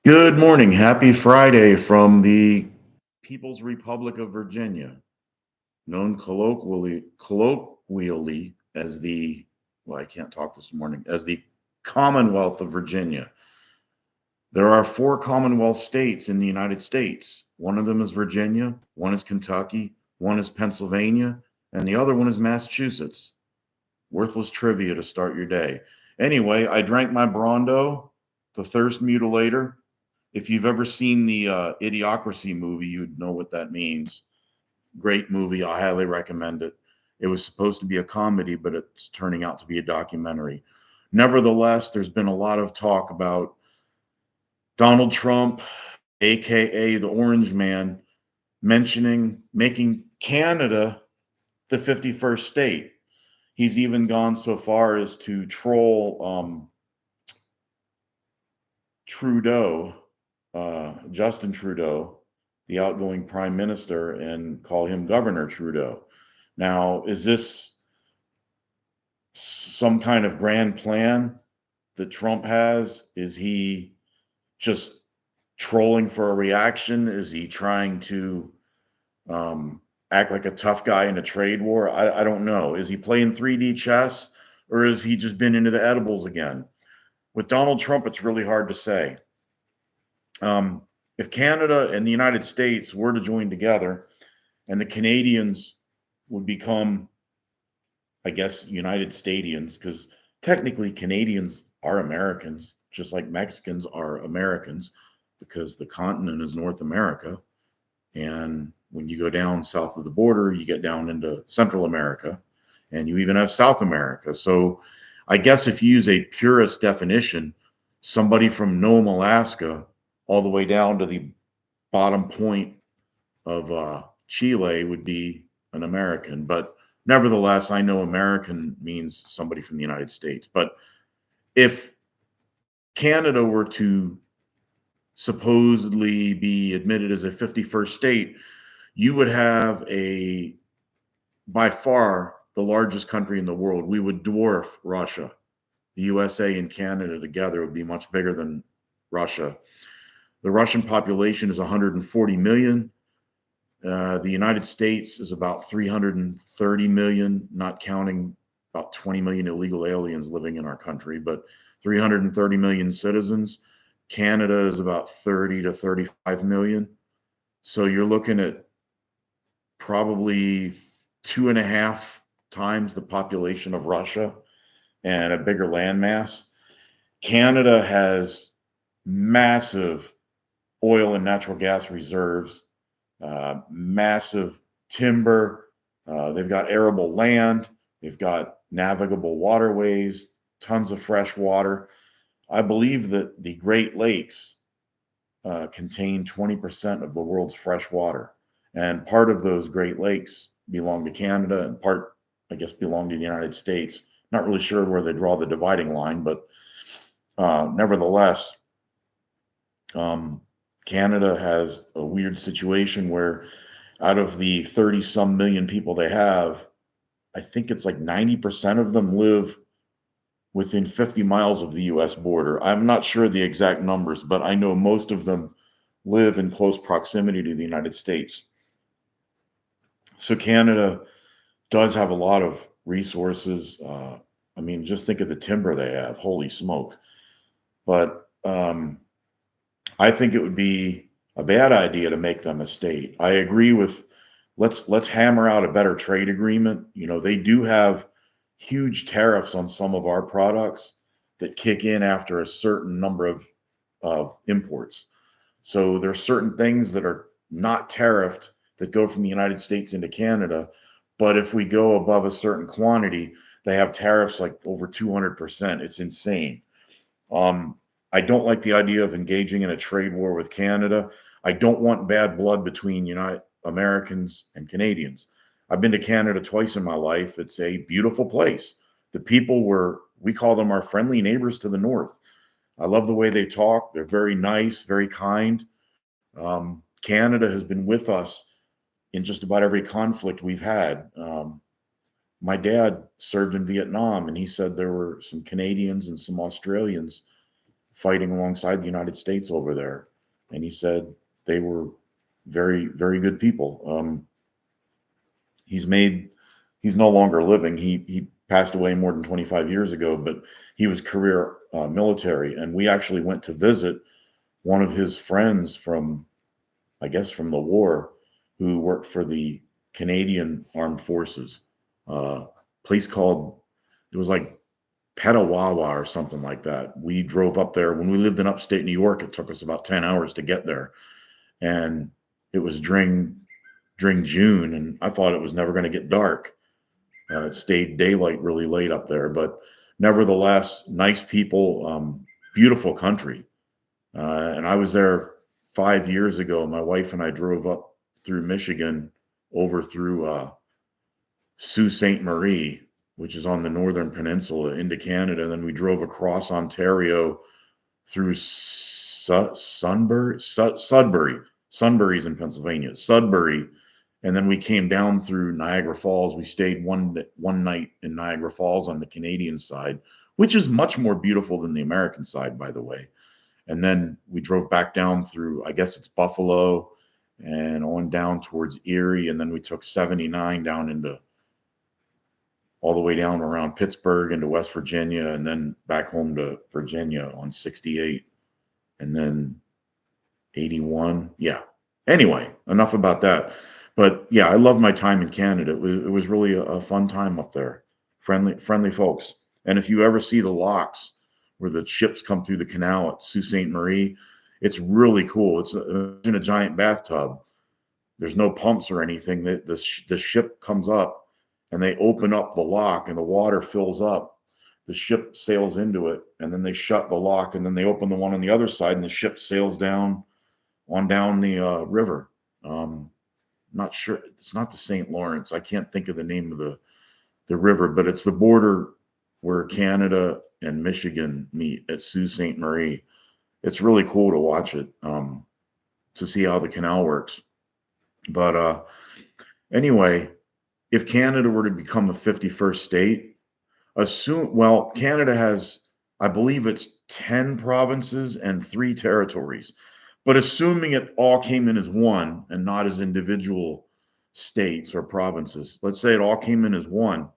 Good morning. Happy Friday from the People's Republic of Virginia, known colloquially as I can't talk this morning, as the Commonwealth of Virginia. There are four Commonwealth states in the United States. One of them is Virginia, one is Kentucky, one is Pennsylvania, and the other one is Massachusetts. Worthless trivia to start your day. Anyway, I drank my Brondo, the Thirst Mutilator. If you've ever seen the Idiocracy movie, you'd know what that means. Great movie. I highly recommend it. It was supposed to be a comedy, but it's turning out to be a documentary. Nevertheless, there's been a lot of talk about Donald Trump, AKA the Orange Man, making Canada the 51st state. He's even gone so far as to troll Trudeau, Justin Trudeau, the outgoing prime minister, and call him Governor Trudeau. Now, is this some kind of grand plan that Trump has? Is he just trolling for a reaction? Is he trying to act like a tough guy in a trade war? I don't know. Is he playing 3D chess, or has he just been into the edibles again? With Donald Trump, it's really hard to say. Um, if Canada and the United States were to join together and the Canadians would become, I guess, United Stadians, because technically Canadians are Americans, just like Mexicans are Americans, because the continent is North America. And when you go down south of the border, you get down into Central America, and you even have South America. So I guess if you use a purist definition, somebody from Nome, Alaska, all the way down to the bottom point of Chile would be an American. But nevertheless, I know American means somebody from the United States. But if Canada were to supposedly be admitted as a 51st state, you would have a by far the largest country in the world. We would dwarf Russia. The USA and Canada together would be much bigger than Russia. The Russian population is 140 million. The United States is about 330 million, not counting about 20 million illegal aliens living in our country, but 330 million citizens. Canada is about 30 to 35 million. So you're looking at probably 2.5 times the population of Russia and a bigger landmass. Canada has massive oil and natural gas reserves, massive timber. They've got arable land. They've got navigable waterways, tons of fresh water. I believe that the Great Lakes contain 20% of the world's fresh water. And part of those Great Lakes belong to Canada, and part, I guess, belong to the United States. Not really sure where they draw the dividing line, but nevertheless, um, Canada has a weird situation where out of the 30 some million people they have, I think it's like 90% of them live within 50 miles of the US border. I'm not sure the exact numbers, but I know most of them live in close proximity to the United States. So Canada does have a lot of resources. I mean, just think of the timber they have. Holy smoke. But I think it would be a bad idea to make them a state. I agree with let's hammer out a better trade agreement. You know, they do have huge tariffs on some of our products that kick in after a certain number of imports. So there are certain things that are not tariffed that go from the United States into Canada, but if we go above a certain quantity, they have tariffs like over 200%. It's insane. Um, I don't like the idea of engaging in a trade war with Canada. I don't want bad blood between United Americans and Canadians. I've been to Canada twice in my life. It's a beautiful place. The people we call them our friendly neighbors to the north. I love the way they talk. They're very nice, very kind. Canada has been with us in just about every conflict we've had. My dad served in Vietnam, and he said there were some Canadians and some Australians fighting alongside the United States over there, and he said they were very, very good people. He's made he's no longer living. He passed away more than 25 years ago, but he was career military, and we actually went to visit one of his friends from, I guess, from the war, who worked for the Canadian Armed Forces. Place called, it was like Petawawa or something like that. We drove up there when we lived in upstate New York. It took us about 10 hours to get there, and it was during June, and I thought it was never going to get dark. It stayed daylight really late up there, but nevertheless, nice people, beautiful country. And I was there 5 years ago. My wife and I drove up through Michigan over through Sault Ste. Marie, which is on the northern peninsula, into Canada. And then we drove across Ontario through Sudbury. Sunbury's in Pennsylvania, Sudbury. And then we came down through Niagara Falls. We stayed one night in Niagara Falls on the Canadian side, which is much more beautiful than the American side, by the way. And then we drove back down through, I guess it's Buffalo, and on down towards Erie. And then we took 79 down into all the way down around Pittsburgh into West Virginia, and then back home to Virginia on 68, and then 81. Yeah. Anyway, enough about that. But yeah, I love my time in Canada. It was really a fun time up there. Friendly folks. And if you ever see the locks where the ships come through the canal at Sault Ste. Marie, it's really cool. It's in a giant bathtub. There's no pumps or anything. The ship comes up and they open up the lock and the water fills up. The ship sails into it, and then they shut the lock, and then they open the one on the other side, and the ship sails down the river. Um, Not sure, it's not the St. Lawrence. I can't think of the name of the river, but it's the border where Canada and Michigan meet at Sault Ste. Marie. It's really cool to watch it, to see how the canal works. But anyway, if Canada were to become a 51st state, Canada has, I believe it's 10 provinces and 3 territories. But assuming it all came in as one and not as individual states or provinces, let's say it all came in as one.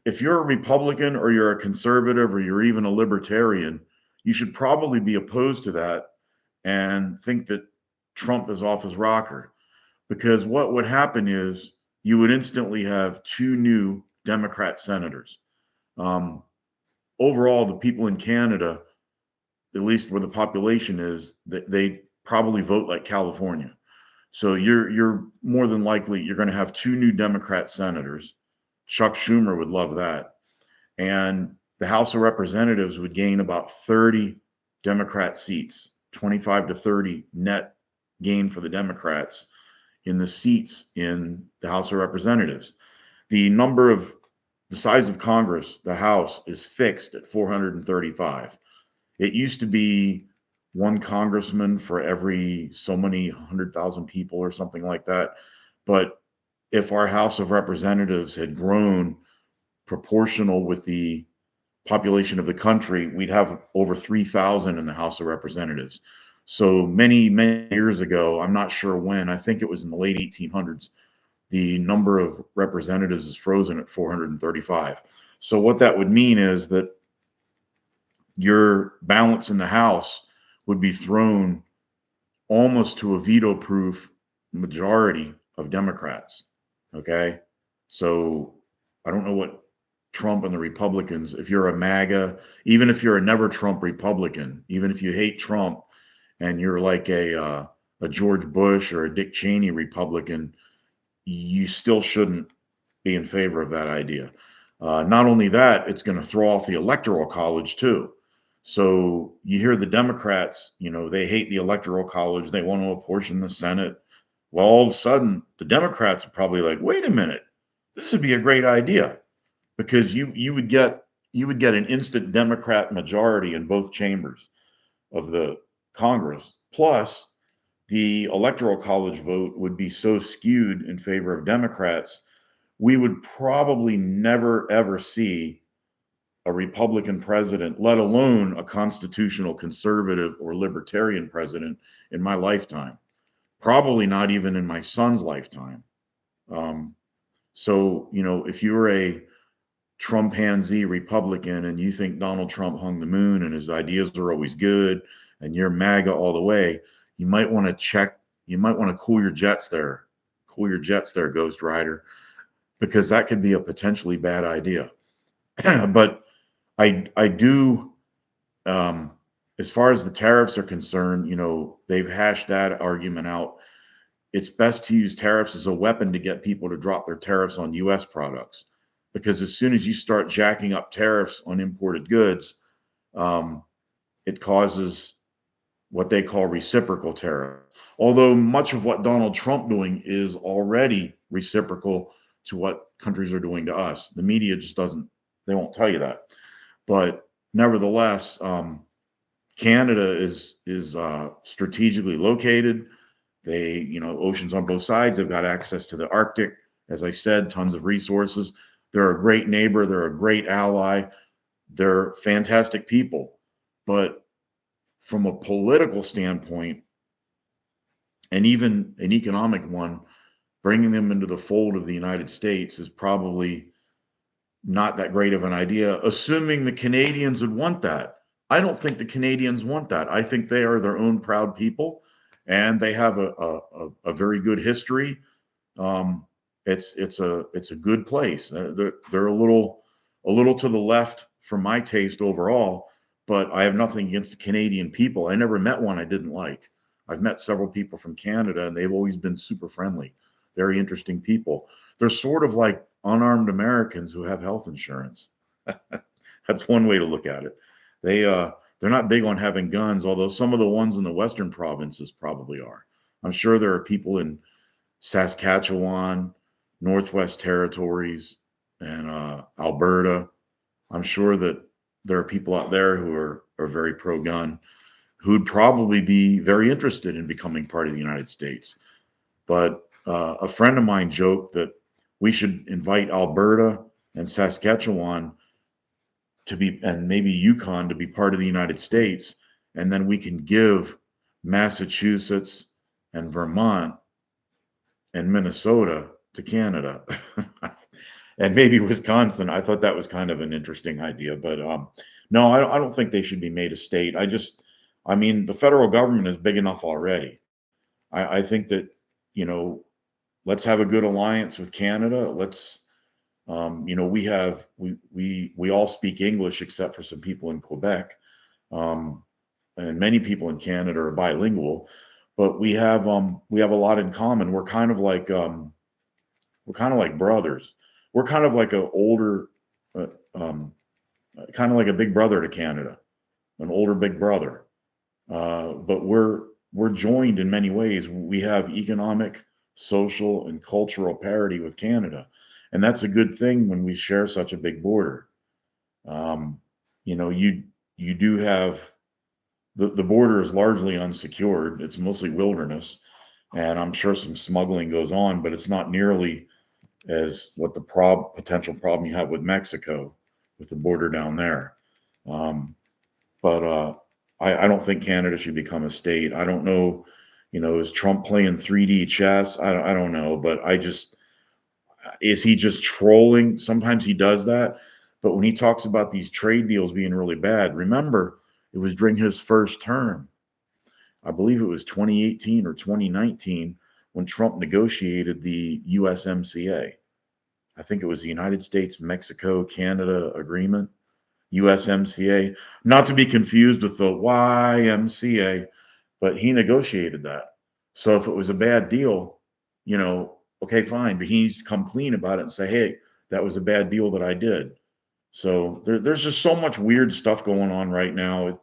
If you're a Republican or you're a conservative or you're even a libertarian, you should probably be opposed to that and think that Trump is off his rocker. Because what would happen is you would instantly have 2 new Democrat senators. Um, Overall, the people in Canada, at least where the population is, they probably vote like California. So you're more than likely you're going to have 2 new Democrat senators. Chuck Schumer would love that. And the House of Representatives would gain about 30 Democrat seats, 25 to 30 net gain for the Democrats in the seats in the House of Representatives. The size of Congress, the House, is fixed at 435. It used to be one congressman for every so many 100,000 people or something like that. But if our House of Representatives had grown proportional with the population of the country, we'd have over 3,000 in the House of Representatives. So many years ago, I'm not sure when, I think it was in the late 1800s, the number of representatives is frozen at 435. So what that would mean is that your balance in the House would be thrown almost to a veto proof majority of Democrats. Okay. So I don't know what Trump and the Republicans, if you're a MAGA, even if you're a never Trump Republican, even if you hate Trump and you're like a George Bush or a Dick Cheney Republican, you still shouldn't be in favor of that idea. Not only that, it's going to throw off the Electoral College too. So you hear the Democrats, they hate the Electoral College. They want to apportion the Senate. Well, all of a sudden, the Democrats are probably like, wait a minute, this would be a great idea, because you would get an instant Democrat majority in both chambers of the Congress. Plus, the Electoral College vote would be so skewed in favor of Democrats, we would probably never ever see a Republican president, let alone a constitutional conservative or libertarian president in my lifetime. Probably not even in my son's lifetime. Um, so, if you're a Trumpanzee Republican and you think Donald Trump hung the moon and his ideas are always good and you're MAGA all the way, you might want to cool your jets there. Cool your jets there, Ghost Rider, because that could be a potentially bad idea. But I do, um, as far as the tariffs are concerned, they've hashed that argument out. It's best to use tariffs as a weapon to get people to drop their tariffs on US products. Because as soon as you start jacking up tariffs on imported goods, um, it causes what they call reciprocal tariff. Although much of what Donald Trump doing is already reciprocal to what countries are doing to us. The media just doesn't, they won't tell you that. But nevertheless, Canada is strategically located. They, oceans on both sides. They've got access to the Arctic. As I said, tons of resources. They're a great neighbor. They're a great ally. They're fantastic people. But from a political standpoint, and even an economic one, bringing them into the fold of the United States is probably not that great of an idea, assuming the Canadians would want that. I don't think the Canadians want that. I think they are their own proud people, and they have a very good history. Um, it's a good place. They're a little to the left for my taste overall, but I have nothing against the Canadian people. I never met one I didn't like. I've met several people from Canada, and they've always been super friendly, very interesting people. They're sort of like unarmed Americans who have health insurance. That's one way to look at it. They're not big on having guns, although some of the ones in the western provinces probably are. I'm sure there are people in Saskatchewan, Northwest Territories, and Alberta. I'm sure that there are people out there who are very pro gun who'd probably be very interested in becoming part of the United States. But a friend of mine joked that we should invite Alberta and Saskatchewan to be, and maybe Yukon to be part of the United States, and then we can give Massachusetts and Vermont and Minnesota to Canada. And maybe Wisconsin. I thought that was kind of an interesting idea, but no, I don't think they should be made a state. I mean, the federal government is big enough already. I think that, you know, let's have a good alliance with Canada. We all speak English except for some people in Quebec, um, and many people in Canada are bilingual. But we have a lot in common. We're kind of like brothers. We're kind of like a older, uh, um, kind of like a big brother to Canada, an older big brother. But we're joined in many ways. We have economic, social, and cultural parity with Canada, and that's a good thing when we share such a big border. Um, you do have the border is largely unsecured. It's mostly wilderness, and I'm sure some smuggling goes on, but it's not nearly as what the potential problem you have with Mexico, with the border down there. Um, but I don't think Canada should become a state. I don't know, is Trump playing 3D chess? I don't know, but is he just trolling? Sometimes he does that, but when he talks about these trade deals being really bad, remember it was during his first term. I believe it was 2018 or 2019 when Trump negotiated the USMCA. I think it was the United States Mexico Canada Agreement, USMCA, not to be confused with the YMCA, but he negotiated that. So if it was a bad deal, okay, fine, but he needs to come clean about it and say, hey, that was a bad deal that I did. So there's just so much weird stuff going on right now.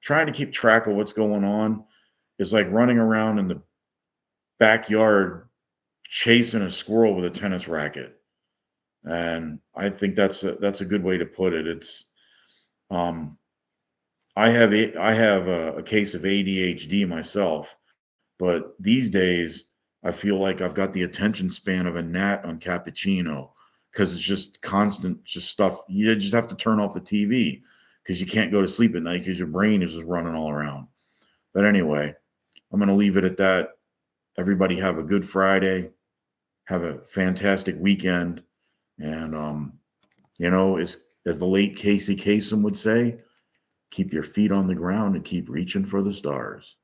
Trying to keep track of what's going on is like running around in the backyard chasing a squirrel with a tennis racket. And I think that's a good way to put it. It's um, I have a case of ADHD myself, but these days I feel like I've got the attention span of a gnat on cappuccino. because it's just constant, just stuff. You just have to turn off the TV because you can't go to sleep at night because your brain is just running all around. But anyway, I'm going to leave it at that. Everybody have a good Friday. Have a fantastic weekend. And, as the late Casey Kasem would say, keep your feet on the ground and keep reaching for the stars.